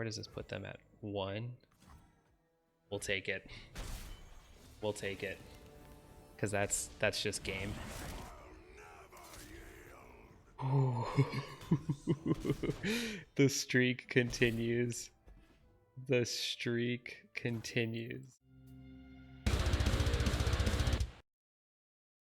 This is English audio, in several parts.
does this put them at? 1. We'll take it. We'll take it. Because that's just game. The streak continues. The streak continues.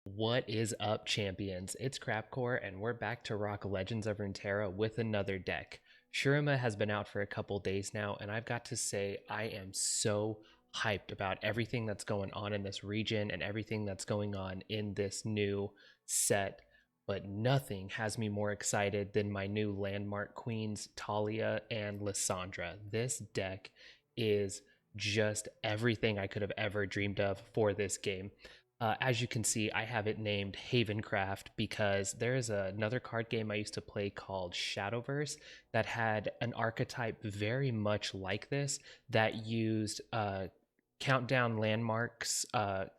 What is up, champions? It's Crapcore, and we're back to rock Legends of Runeterra with another deck. Shurima has been out for a couple days now, and I've got to say I am so hyped about everything that's going on in this region and everything that's going on in this new set. But nothing has me more excited than my new landmark queens, Taliyah and Lissandra. This deck is just everything I could have ever dreamed of for this game. As you can see, I have it named Havencraft because there is another card game I used to play called Shadowverse that had an archetype very much like this that used countdown landmarks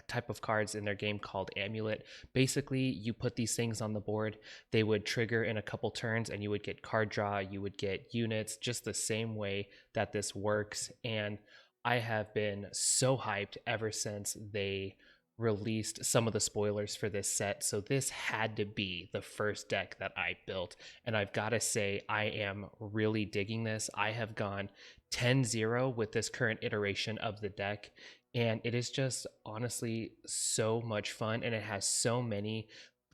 type of cards in their game called Amulet. Basically, you put these things on the board, they would trigger in a couple turns and you would get card draw, you would get units, just the same way that this works. And I have been so hyped ever since they released some of the spoilers for this set, so this had to be the first deck that I built, and I've got to say I am really digging this. I have gone 10-0 with this current iteration of the deck, and it is just honestly so much fun, and it has so many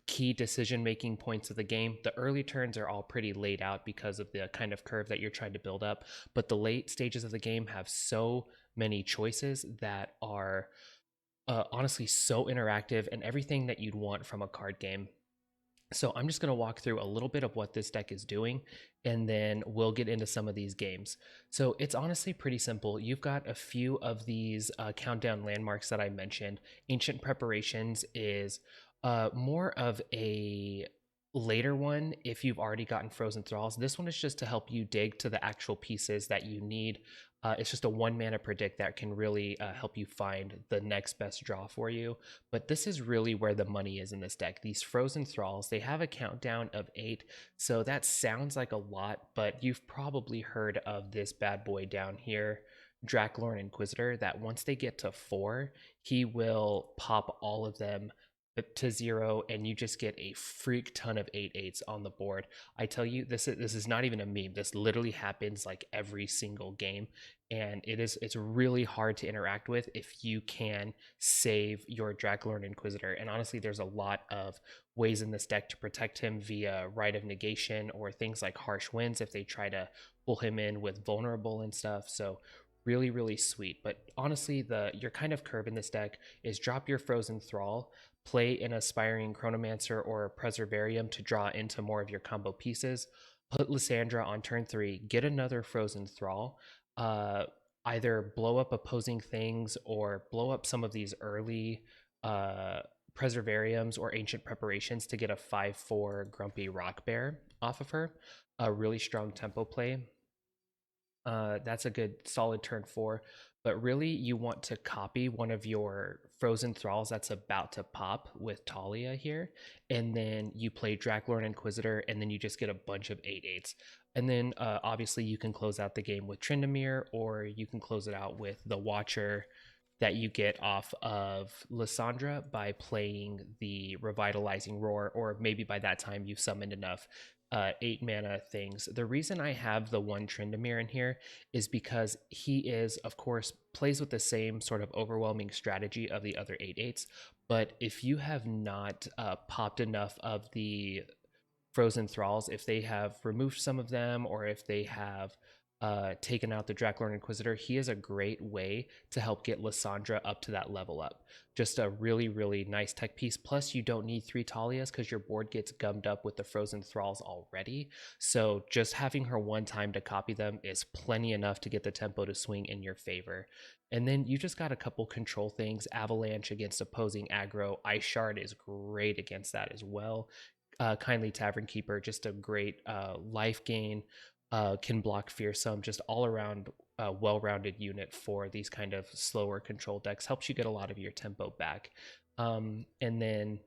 key decision making points of the game. The early turns are all pretty laid out because of the kind of curve that you're trying to build up, but the late stages of the game have so many choices that are honestly so interactive and everything that you'd want from a card game. So I'm just going to walk through a little bit of what this deck is doing, and then we'll get into some of these games. So it's honestly pretty simple. You've got a few of these countdown landmarks that I mentioned. Ancient Preparations is more of a later one if you've already gotten Frozen Thralls. This one is just to help you dig to the actual pieces that you need. It's just a 1 mana predict that can really help you find the next best draw for you. But this is really where the money is in this deck. These Frozen Thralls, they have a countdown of 8, so that sounds like a lot, but you've probably heard of this bad boy down here, Draklorn Inquisitor, that once they get to 4, he will pop all of them to 0, and you just get a freak ton of 8/8s on the board. I tell you, this is not even a meme. This literally happens like every single game, and it's really hard to interact with if you can save your Draklorn Inquisitor. And honestly, there's a lot of ways in this deck to protect him via Rite of Negation or things like Harsh Winds if they try to pull him in with Vulnerable and stuff. So really sweet. But honestly, your kind of curve in this deck is drop your Frozen Thrall, play an Aspiring Chronomancer or a Preservarium to draw into more of your combo pieces, put Lissandra on turn 3, get another Frozen Thrall, either blow up opposing things or blow up some of these early Preservariums or Ancient Preparations to get a 5/4 Grumpy Rock Bear off of her. A really strong tempo play. That's a good solid turn 4, but really you want to copy one of your Frozen Thralls that's about to pop with Taliyah here, and then you play Draklorn Inquisitor, and then you just get a bunch of 8/8s. And then obviously you can close out the game with Tryndamere, or you can close it out with the Watcher that you get off of Lissandra by playing the Revitalizing Roar, or maybe by that time you've summoned enough 8 mana things. The reason I have the one Tryndamere in here is because he is, of course, plays with the same sort of overwhelming strategy of the other 8/8s, but if you have not popped enough of the Frozen Thralls, if they have removed some of them, or if they have taken out the Draklorn Inquisitor, he is a great way to help get Lissandra up to that level up. Just a really nice tech piece. Plus, you don't need 3 Taliyahs because your board gets gummed up with the Frozen Thralls already. So just having her one time to copy them is plenty enough to get the tempo to swing in your favor. And then you just got a couple control things. Avalanche against opposing aggro. Ice Shard is great against that as well. Kindly Tavern Keeper, just a great life gain. Can block Fearsome, just all around well-rounded unit for these kind of slower control decks. Helps you get a lot of your tempo back. And then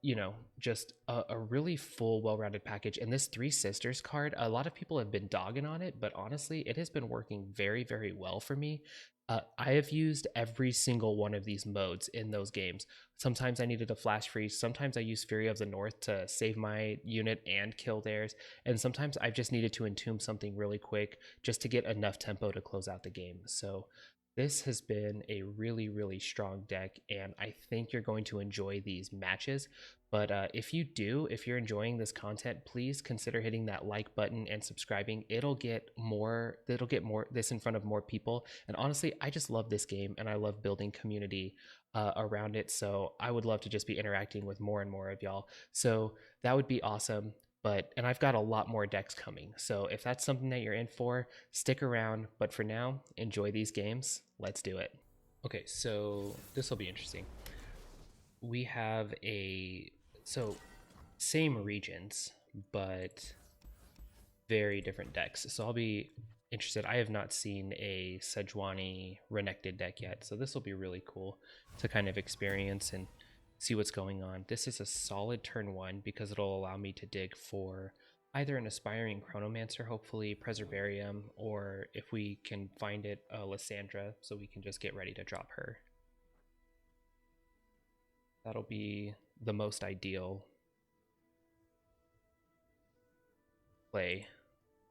you know, just a really full, well-rounded package. And this Three Sisters card, a lot of people have been dogging on it, but honestly, it has been working very, very well for me. I have used every single one of these modes in those games. Sometimes I needed a flash freeze. Sometimes I use Fury of the North to save my unit and kill theirs. And sometimes I've just needed to entomb something really quick just to get enough tempo to close out the game. So this has been a really, really strong deck, and I think you're going to enjoy these matches. But if you're enjoying this content, please consider hitting that like button and subscribing. It'll get this in front of more people. And honestly, I just love this game, and I love building community around it. So I would love to just be interacting with more and more of y'all. So that would be awesome. And I've got a lot more decks coming. So if that's something that you're in for, stick around. But for now, enjoy these games. Let's do it. Okay, so this will be interesting. We have same regions, but very different decks. So I'll be interested. I have not seen a Sejuani Renekton deck yet. So this will be really cool to kind of experience and see what's going on. This is a solid turn 1 because it'll allow me to dig for either an Aspiring Chronomancer, hopefully Preservarium, or if we can find it, Lissandra, so we can just get ready to drop her. That'll be the most ideal play.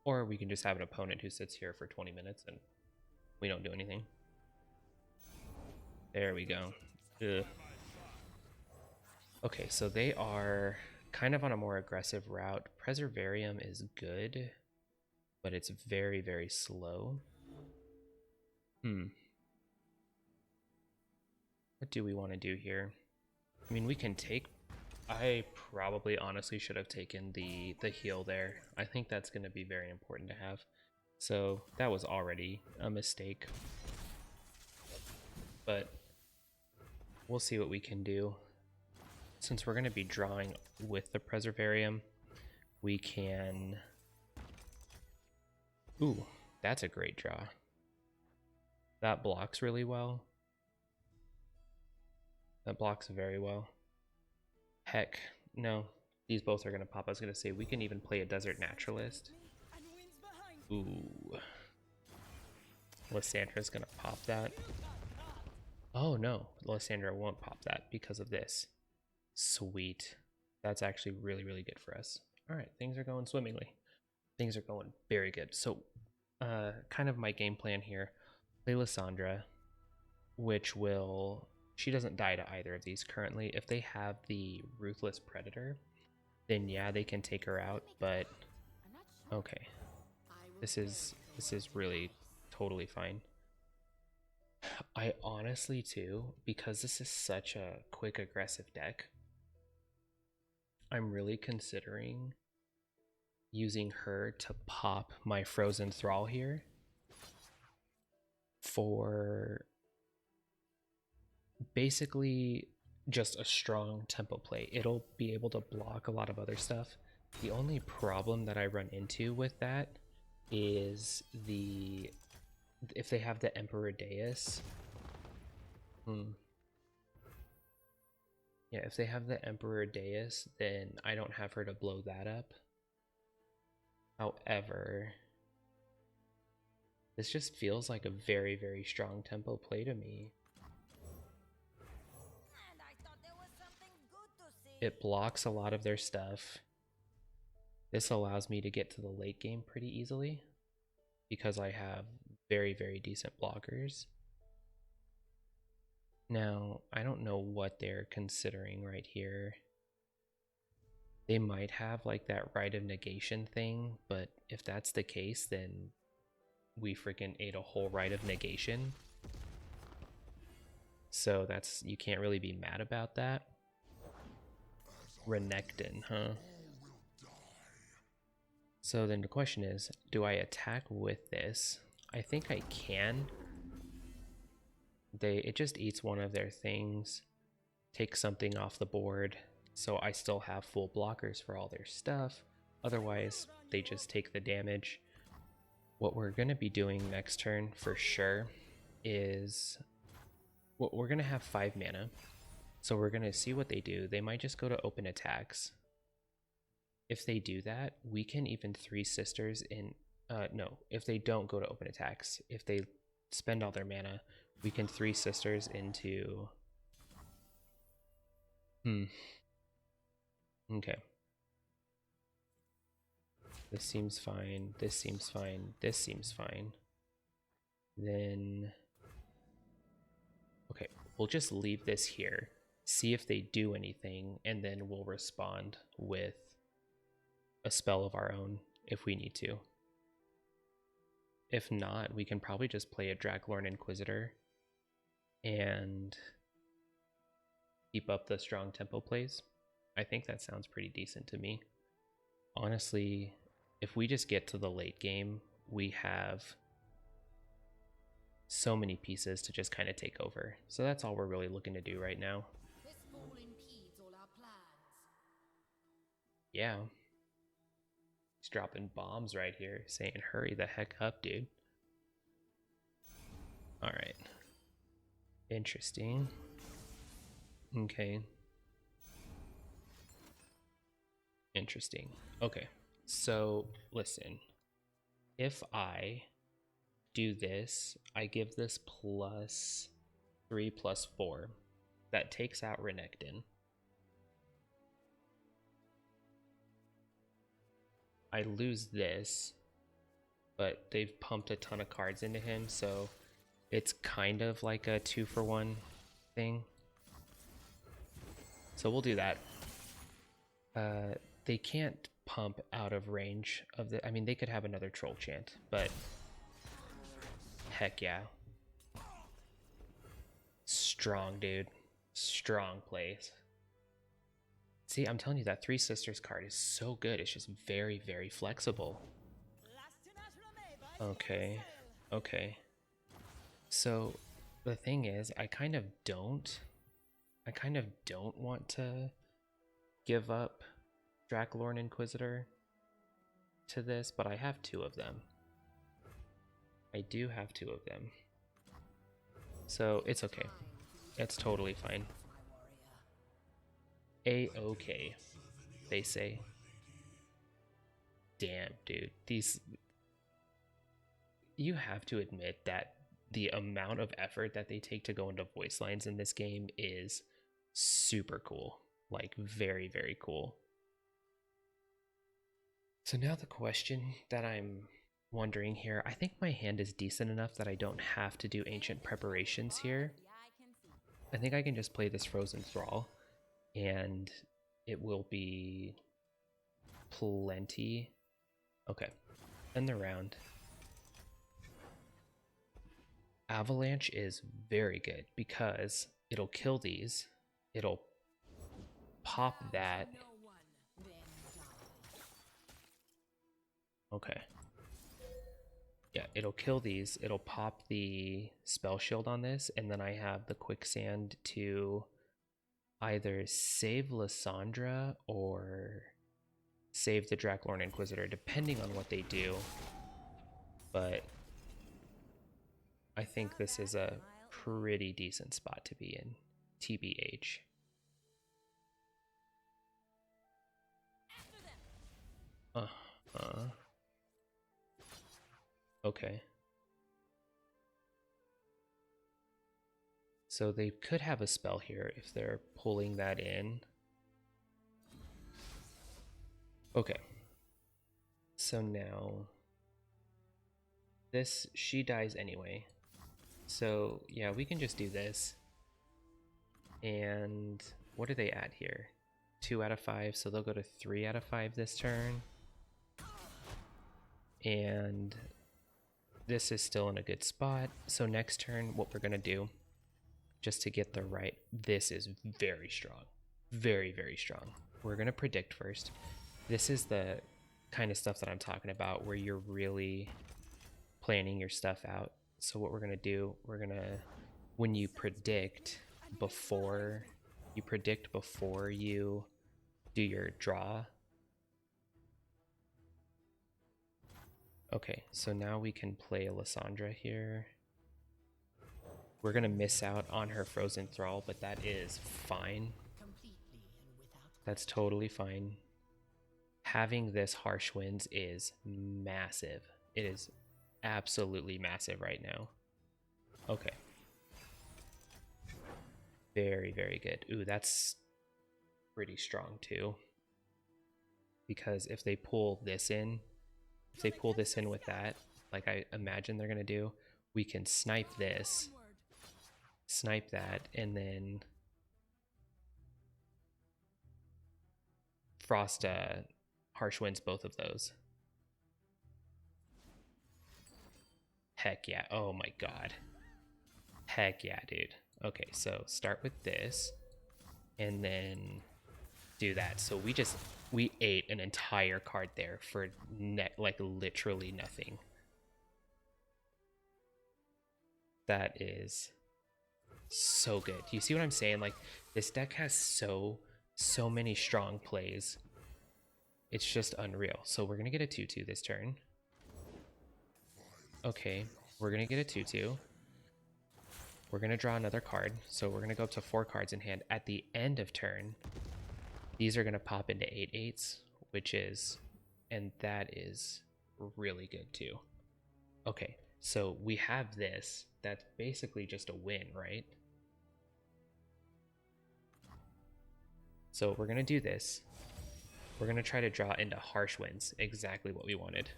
Or we can just have an opponent who sits here for 20 minutes and we don't do anything. There we go. Ugh. Okay, so they are kind of on a more aggressive route. Preservarium is good, but it's very, very slow. What do we want to do here? I mean, we can take... I probably honestly should have taken the heal there. I think that's going to be very important to have. So that was already a mistake. But we'll see what we can do. Since we're going to be drawing with the Preservarium, we can... Ooh, that's a great draw. That blocks really well. That blocks very well. Heck, no. These both are going to pop. I was going to say, we can even play a Desert Naturalist. Ooh. Lissandra's going to pop that. Oh no, Lissandra won't pop that because of this. Sweet. That's actually really, really good for us. All right, things are going swimmingly. Things are going very good. So, kind of my game plan here. Play Lissandra, which will... She doesn't die to either of these currently. If they have the Ruthless Predator, then yeah, they can take her out, but... Okay. This is really totally fine. I honestly, too, because this is such a quick, aggressive deck, I'm really considering using her to pop my Frozen Thrall here for basically just a strong tempo play. It'll be able to block a lot of other stuff. The only problem that I run into with that is if they have the Emperor Deus. Yeah, if they have the Emperor Deus, then I don't have her to blow that up. However, this just feels like a very, very strong tempo play to me. It blocks a lot of their stuff. This allows me to get to the late game pretty easily because I have very, very decent blockers. Now, I don't know what they're considering right here. They might have like that Rite of Negation thing, but if that's the case, then we freaking ate a whole Rite of Negation. So you can't really be mad about that. Renekton, huh? So then the question is, do I attack with this? I think I can. It just eats one of their things, takes something off the board, so I still have full blockers for all their stuff. Otherwise, they just take the damage. What we're going to be doing next turn for sure is... Well, we're going to have 5 mana. So we're going to see what they do. They might just go to open attacks. If they do that, we can even Three Sisters in... no, if they don't go to open attacks, if they spend all their mana, we can Three Sisters into... Okay. This seems fine. This seems fine. This seems fine. Then... Okay, we'll just leave this here. See if they do anything, and then we'll respond with a spell of our own if we need to. If not, we can probably just play a Draglorn Inquisitor and keep up the strong tempo plays. I think that sounds pretty decent to me. Honestly, if we just get to the late game, we have so many pieces to just kind of take over. So that's all we're really looking to do right now. This fall impedes all our plans. Yeah. He's dropping bombs right here, saying hurry the heck up, dude. Alright. Interesting. Okay. Interesting. Okay. So, listen. If I do this, I give this +3/+4. That takes out Renekton. I lose this, but they've pumped a ton of cards into him, so it's kind of like a 2-for-1 thing. So we'll do that. They can't pump out of range of the... I mean, they could have another Troll Chant, but heck yeah. Strong, dude. Strong plays. See, I'm telling you, that Three Sisters card is so good. It's just very, very flexible. Okay. Okay. So, the thing is, I kind of don't want to give up Draglorn Inquisitor to this, but I have 2 of them. I do have 2 of them. So, it's okay. It's totally fine. A-okay, they say. Damn, dude. These... You have to admit that the amount of effort that they take to go into voice lines in this game is super cool. Like, very, very cool. So now the question that I'm wondering here, I think my hand is decent enough that I don't have to do ancient preparations here. I think I can just play this Frozen Thrall, and it will be plenty. Okay, end the round. Avalanche is very good because it'll kill these, it'll pop that. Okay. Yeah, it'll kill these, it'll pop the spell shield on this, and then I have the quicksand to either save Lissandra or save the Draglorn Inquisitor, depending on what they do. But I think this is a pretty decent spot to be in, TBH. Okay. So they could have a spell here if they're pulling that in. Okay. So now this, she dies anyway. So yeah, we can just do this. And what do they add here? 2 out of 5, so they'll go to 3 out of 5 this turn. And this is still in a good spot. So next turn, what we're gonna do, just to get the right, this is very strong. Very, very strong. We're gonna predict first. This is the kind of stuff that I'm talking about where you're really planning your stuff out. So what we're gonna do, when you predict before you do your draw. Okay, so now we can play a Lissandra here. We're gonna miss out on her frozen thrall, but that is fine. That's totally fine. Having this harsh winds is massive. It is absolutely massive right now. Okay. Very, very good. Ooh, that's pretty strong too. Because if they pull this in, with that, like I imagine they're gonna do, we can snipe this, snipe that, and then frost harsh winds both of those. Heck yeah. Oh my god. Heck yeah, dude. Okay, so start with this and then do that. So we ate an entire card there for like literally nothing. That is so good. You see what I'm saying? Like, this deck has so many strong plays. It's just unreal. So we're gonna get a 2/2 this turn. Okay, we're gonna get a 2/2. We're gonna draw another card. So we're gonna go up to 4 cards in hand. At the end of turn, these are gonna pop into 8/8s, which is, and that is really good too. Okay, so we have this. That's basically just a win, right? So we're gonna do this. We're gonna try to draw into harsh winds. Exactly what we wanted.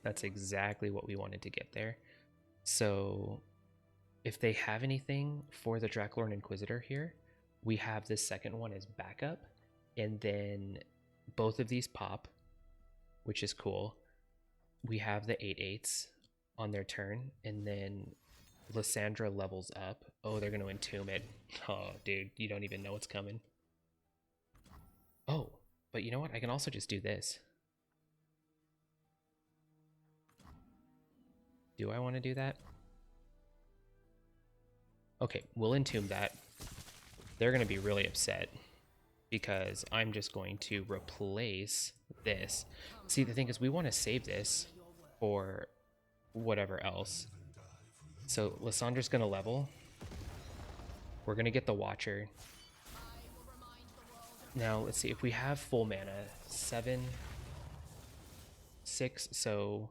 That's exactly what we wanted to get there. So if they have anything for the Draculorn Inquisitor here, we have this second one as backup, and then both of these pop, which is cool. We have the 8/8s on their turn, and then Lissandra levels up. Oh, they're going to entomb it. Oh, dude, you don't even know what's coming. Oh, but you know what? I can also just do this. Do I want to do that? Okay, we'll entomb that. They're going to be really upset because I'm just going to replace this. See, the thing is, we want to save this for whatever else. So Lissandra's going to level. We're going to get the Watcher. Now, let's see. If we have full mana, 7, 6, so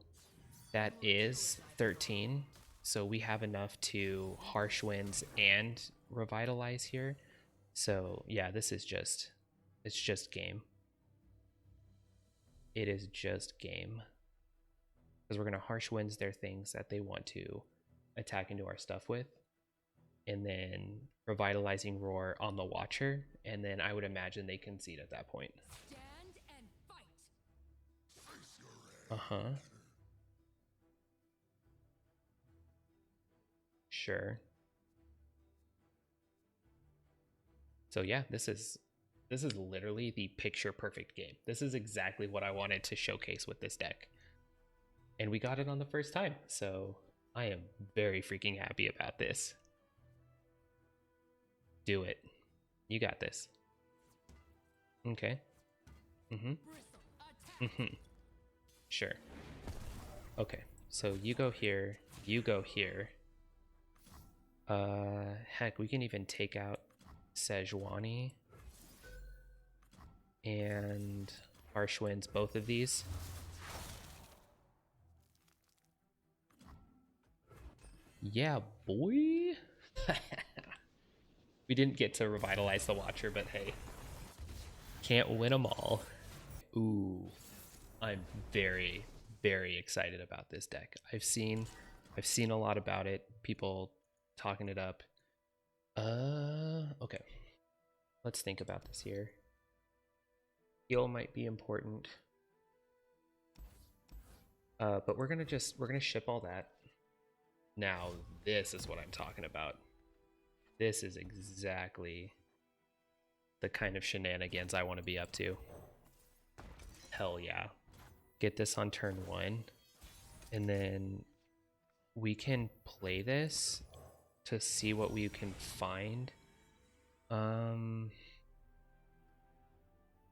that is 13. So we have enough to Harsh Winds and Revitalize here. So yeah, this is just, it's just game. It is just game. Because we're going to Harsh Winds their things that they want to attack into our stuff with. And then Revitalizing Roar on the Watcher. And then I would imagine they concede at that point. Stand and fight. Uh-huh. Sure. So yeah, this is literally the picture perfect game. This is exactly what I wanted to showcase with this deck. And we got it on the first time. So I am very freaking happy about this. Do it. You got this. Okay. Sure. Okay. So you go here, you go here. Heck, we can even take out Sejuani and Harsh Winds, both of these. Yeah, boy. We didn't get to revitalize the Watcher, but hey, can't win them all. Ooh, I'm very, very excited about this deck. I've seen a lot about it. People talking it up. Okay. Let's think about this here. Heal might be important. But we're gonna ship all that. Now, this is what I'm talking about. This is exactly the kind of shenanigans I want to be up to. Hell yeah. Get this on turn 1. And then we can play this to see what we can find.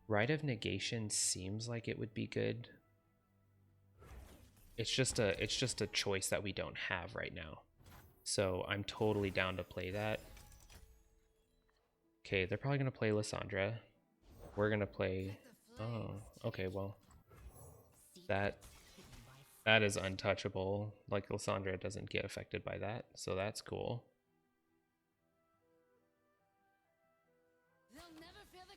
Rite of Negation seems like it would be good. It's just a choice that we don't have right now. So I'm totally down to play that. Okay, they're probably going to play Lissandra. We're going to play... Oh, okay, well. That is untouchable. Like, Lissandra doesn't get affected by that, so that's cool. They'll never feel the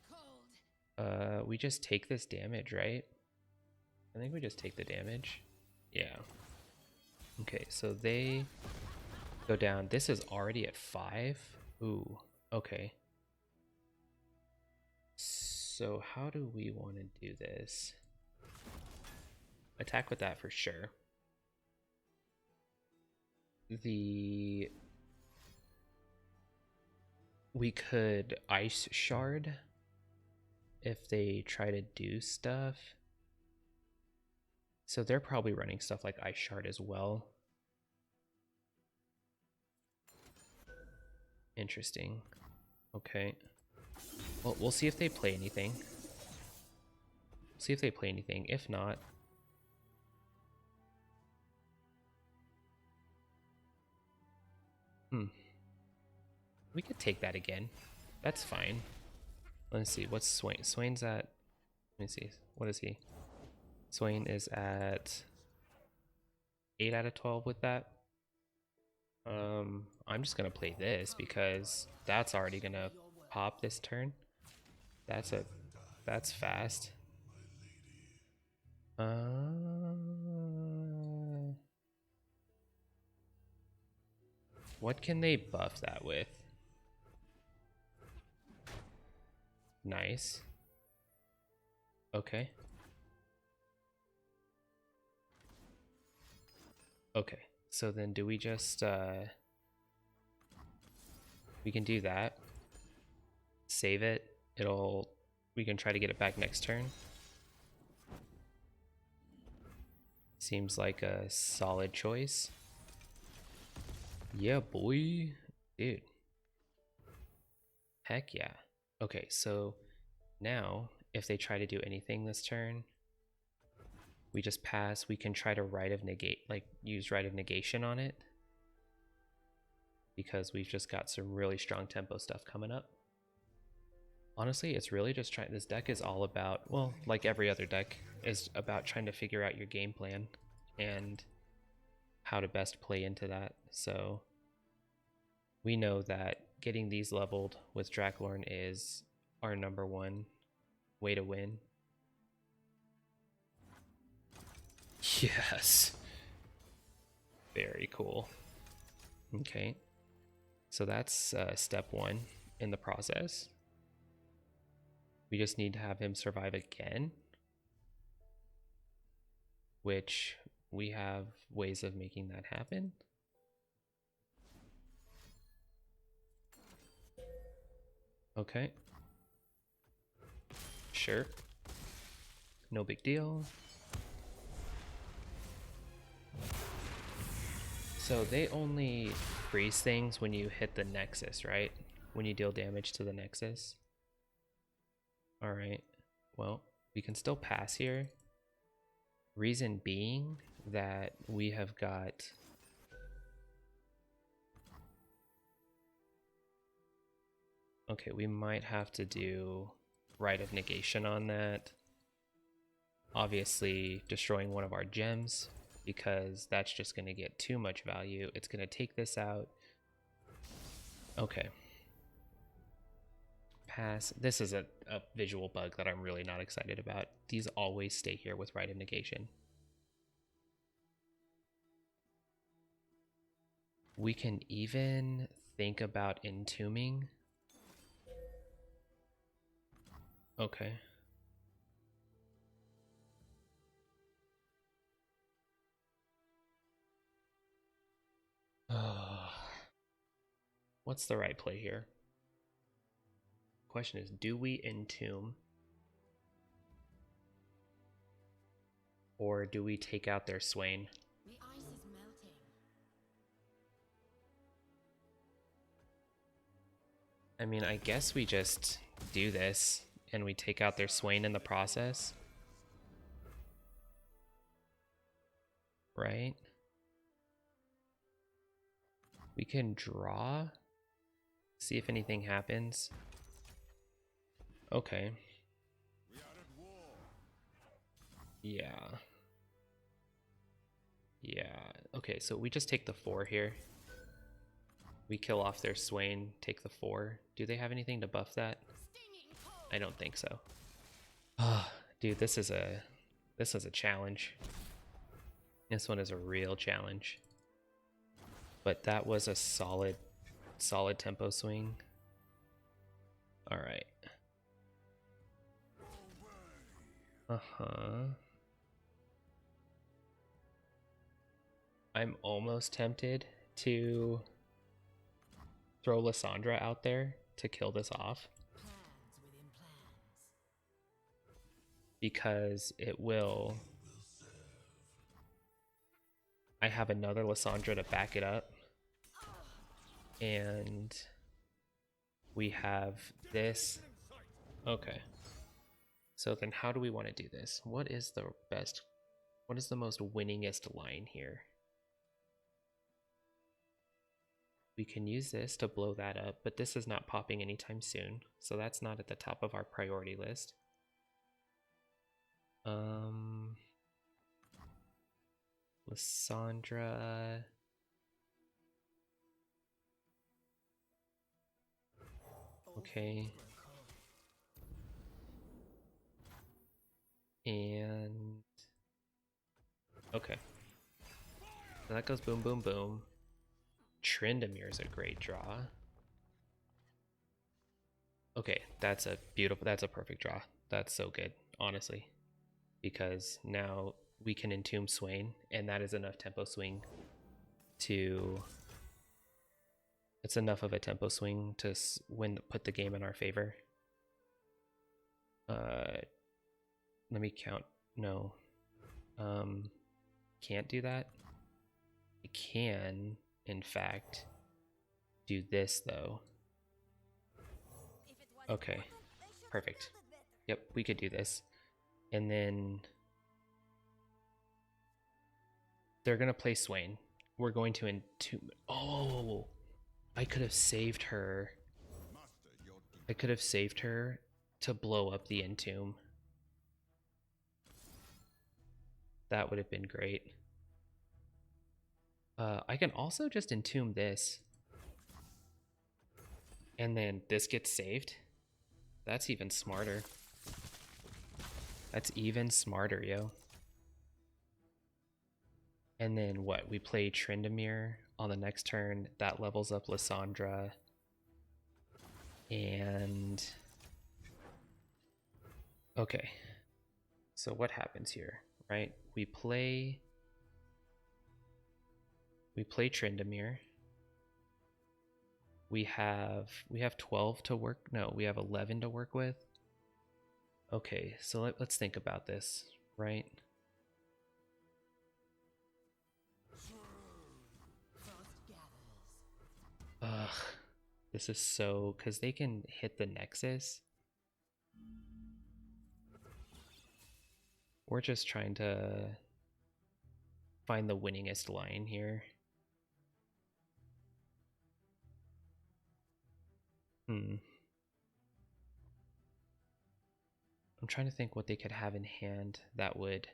cold. We just take this damage, right? I think we just take the damage. Yeah. Okay, so they go down. This is already at 5. Ooh, okay. So how do we want to do this? Attack with that for sure. We could Ice Shard if they try to do stuff. So they're probably running stuff like Ice Shard as well. Interesting. Okay. Well, we'll see if they play anything. See if they play anything. If not... We could take that again. That's fine. Let's see. What's Swain? Swain's at... Let me see. What is he? Swain is at 8 out of 12 with that. I'm just gonna play this because that's already gonna pop this turn. That's fast. What can they buff that with? Nice. Okay. Okay, so then do we just, we can do that. Save it. We can try to get it back next turn. Seems like a solid choice. Yeah, boy. Dude. Heck yeah. Okay, so now if they try to do anything this turn, we just pass. We can try to use Rite of Negation on it, because we've just got some really strong tempo stuff coming up. Honestly, it's really just this deck is all about, well, like every other deck, is about trying to figure out your game plan and how to best play into that. So we know that getting these leveled with Draklorn is our #1 way to win. Yes. Very cool. Okay. So that's step 1 in the process. We just need to have him survive again, which we have ways of making that happen. Okay. Sure. No big deal. So they only freeze things when you hit the Nexus, right? When you deal damage to the Nexus. Alright, well, we can still pass here. Reason being that we have got... Okay, we might have to do Rite of Negation on that. Obviously, destroying one of our gems, because that's just going to get too much value. It's going to take this out. Okay. Pass. This is a visual bug that I'm really not excited about. These always stay here with Rite of Negation. We can even think about entombing. Okay. What's the right play here? Question is, do we entomb? Or do we take out their Swain? The ice is melting. I mean, I guess we just do this and we take out their Swain in the process. Right? We can draw. See if anything happens. Okay. Yeah. Yeah. Okay, so we just take the 4 here. We kill off their Swain, take the 4. Do they have anything to buff that? I don't think so. Ah, dude, this is a challenge. This one is a real challenge. But that was a solid tempo swing. All right. I'm almost tempted to throw Lissandra out there to kill this off. Because it will... I have another Lissandra to back it up. And we have this. Okay. So then how do we want to do this? What is the most winningest line here? We can use this to blow that up, but this is not popping anytime soon, so that's not at the top of our priority list. Lissandra. Okay. And okay. So that goes boom, boom, boom. Trindamere is a great draw. Okay, that's a perfect draw. That's so good, honestly. Because now we can entomb Swain, and that is enough tempo swing to... It's enough of a tempo swing to put the game in our favor. Let me count. No. Can't do that. I can, in fact, do this though. Okay, perfect. Yep, we could do this. And then they're gonna play Swain. We're going to entomb. Oh, I could have saved her. I could have saved her to blow up the entomb. That would have been great. I can also just entomb this. And then this gets saved. That's even smarter. That's even smarter, yo. And then what? We play Trindamere on the next turn. That levels up Lissandra. And... okay. So what happens here, right? We play Trindamere. We have 12 to work. No, we have 11 to work with. Okay, so let's think about this, right? Ugh, this is so, because they can hit the Nexus. We're just trying to find the winningest line here. I'm trying to think what they could have in hand that would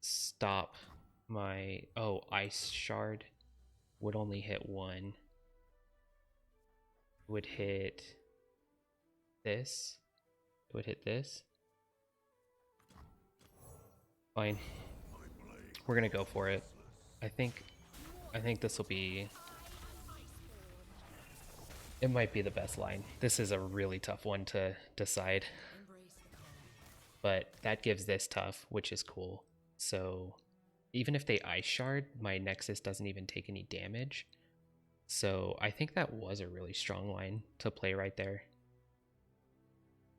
stop my... oh, Ice Shard would only hit 1. Would hit this. It would hit this. Fine. We're gonna go for it. I think this will be... it might be the best line. This is a really tough one to decide. But that gives this tough, which is cool. So even if they Ice Shard, my Nexus doesn't even take any damage. So I think that was a really strong line to play right there.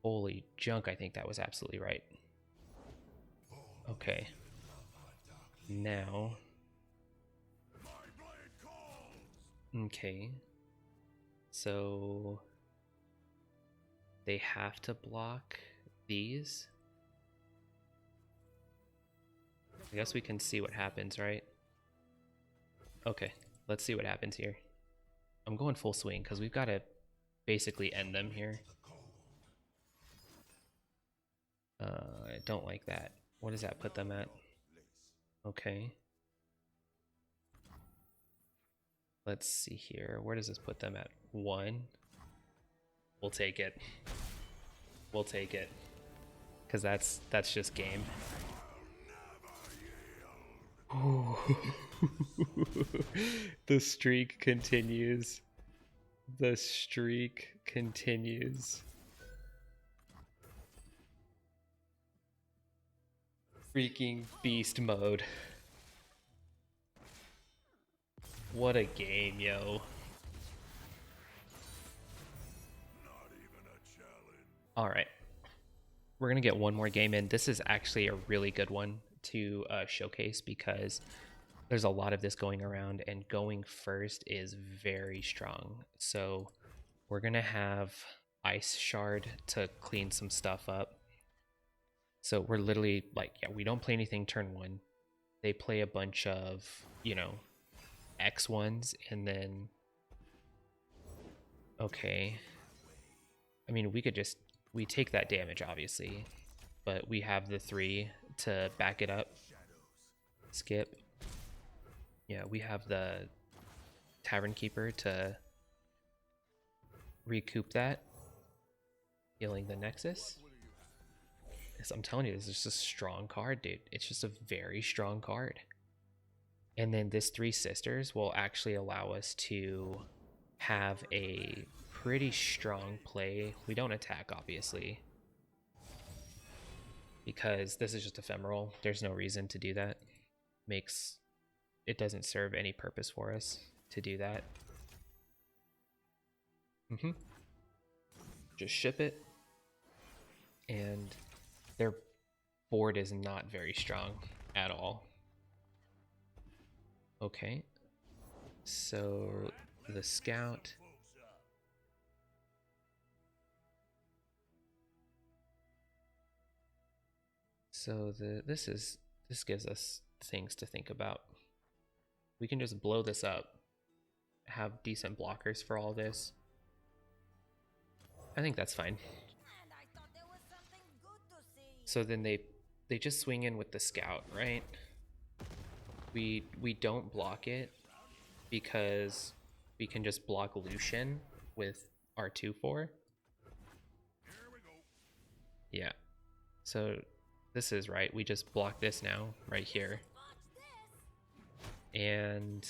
Holy junk, I think that was absolutely right. Okay. Now... okay. So... they have to block these. I guess we can see what happens, right? Okay. Let's see what happens here. I'm going full swing because we've got to basically end them here. I don't like that. What does that put them at? Okay. Let's see here. Where does this put them at? 1. We'll take it. We'll take it. Because that's just game. The streak continues. The streak continues. Freaking beast mode. What a game, yo. All right. We're going to get one more game in. This is actually a really good one to showcase because there's a lot of this going around, and going first is very strong. So we're going to have Ice Shard to clean some stuff up. So we're literally like, yeah, we don't play anything turn 1. They play a bunch of, you know, X1s, and then, okay. I mean, we take that damage, obviously, but we have the 3 to back it up. Skip. Yeah, we have the Tavern Keeper to recoup that. Healing the Nexus. I'm telling you, this is just a strong card, dude. It's just a very strong card. And then this 3 Sisters will actually allow us to have a pretty strong play. We don't attack, obviously, because this is just ephemeral. There's no reason to do that. It doesn't serve any purpose for us to do that. Just ship it. And their board is not very strong at all. Okay. So the Scout. So this gives us things to think about. We can just blow this up, have decent blockers for all this. I think that's fine. So then they just swing in with the Scout, right? We don't block it because we can just block Lucian with our 2/4. Yeah. So this is right. We just block this now right here. And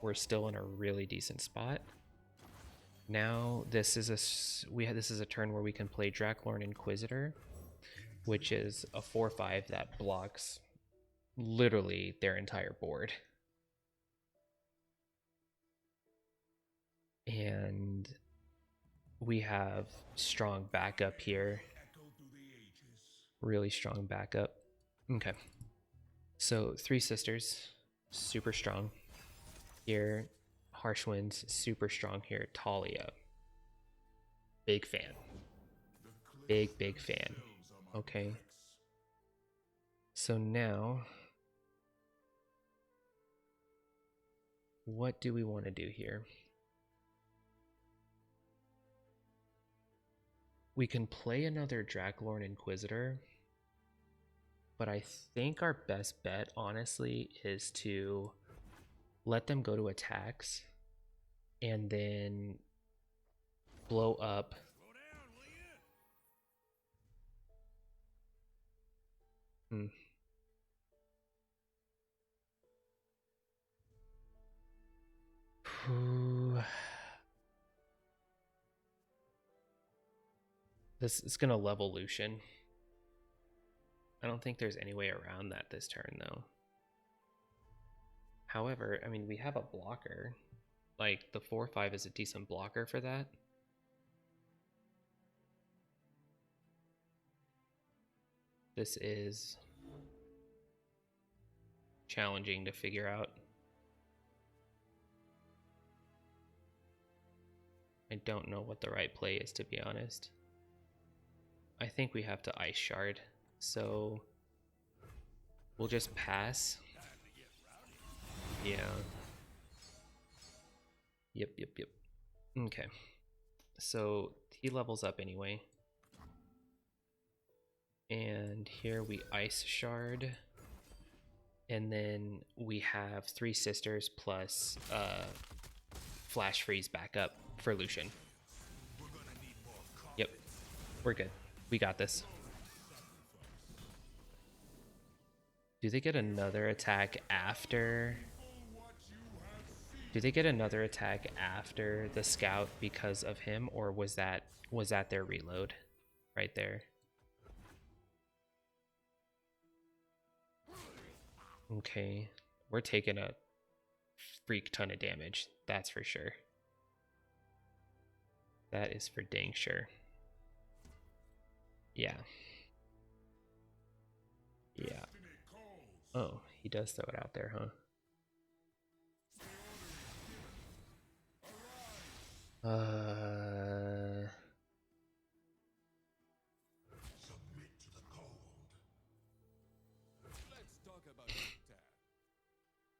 we're still in a really decent spot. Now this is a turn where we can play Draklorn Inquisitor, which is a 4/5 that blocks literally their entire board. And we have strong backup here. Really strong backup. Okay. So 3 Sisters, super strong. Here, Harsh Winds, super strong here. Taliyah. Big fan. Big fan. Okay. So now, what do we want to do here? We can play another Draklorn Inquisitor, but I think our best bet, honestly, is to let them go to attacks and then blow up. This is gonna level Lucian. I don't think there's any way around that this turn, though. However, I mean, we have a blocker. Like, the 4/5 is a decent blocker for that. This is challenging to figure out. I don't know what the right play is, to be honest. I think we have to Ice Shard, so we'll just pass. Yeah. Yep. Okay. So he levels up anyway. And here we Ice Shard. And then we have 3 Sisters plus Flash Freeze backup for Lucian. Yep, we're good. We got this. Do they get another attack after? Do they get another attack after the scout because of him, or was that their reload right there? Okay, we're taking a freak ton of damage, that's for sure. That is for dang sure. Yeah. Yeah. Oh, he does throw it out there, huh?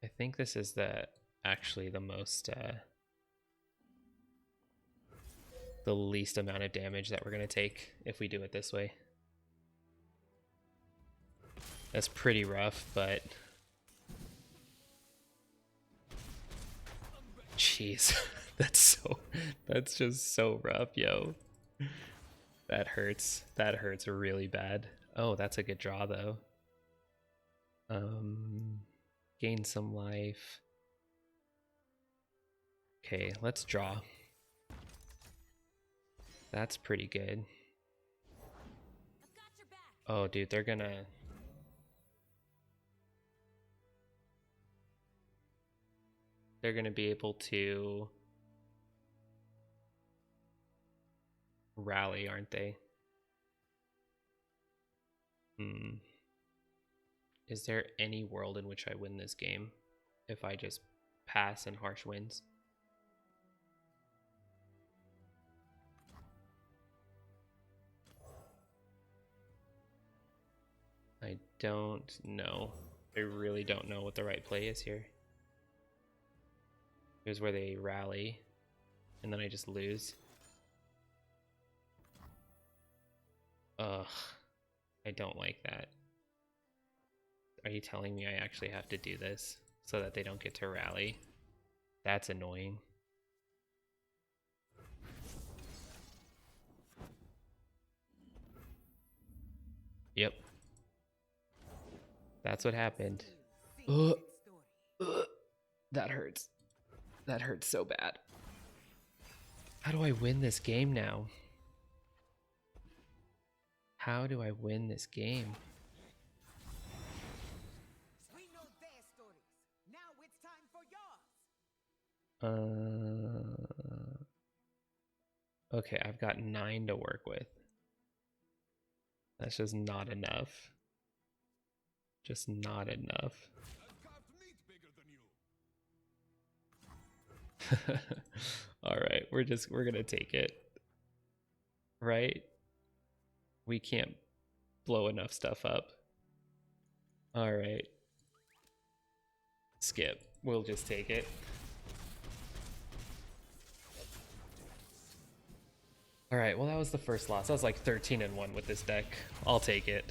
I think this is actually the most the least amount of damage that we're gonna take if we do it this way. That's pretty rough, but jeez, that's just so rough, yo. That hurts really bad. Oh, that's a good draw though. Gain some life. Okay, let's draw. That's pretty good. Oh, dude, they're gonna be able to rally, aren't they? Is there any world in which I win this game if I just pass and Harsh wins? I don't know. I really don't know what the right play is here. Here's where they rally, and then I just lose. Ugh, I don't like that. Are you telling me I actually have to do this so that they don't get to rally? That's annoying. Yep. That's what happened. That hurts. That hurts so bad. How do I win this game now? How do I win this game? We know their stories. Now it's time for yours. Okay, I've got 9 to work with. That's just not enough. Just not enough. All right, we're gonna take it. Right? We can't blow enough stuff up. All right. Skip. We'll just take it. All right, well, that was the first loss. I was like 13-1 with this deck. I'll take it.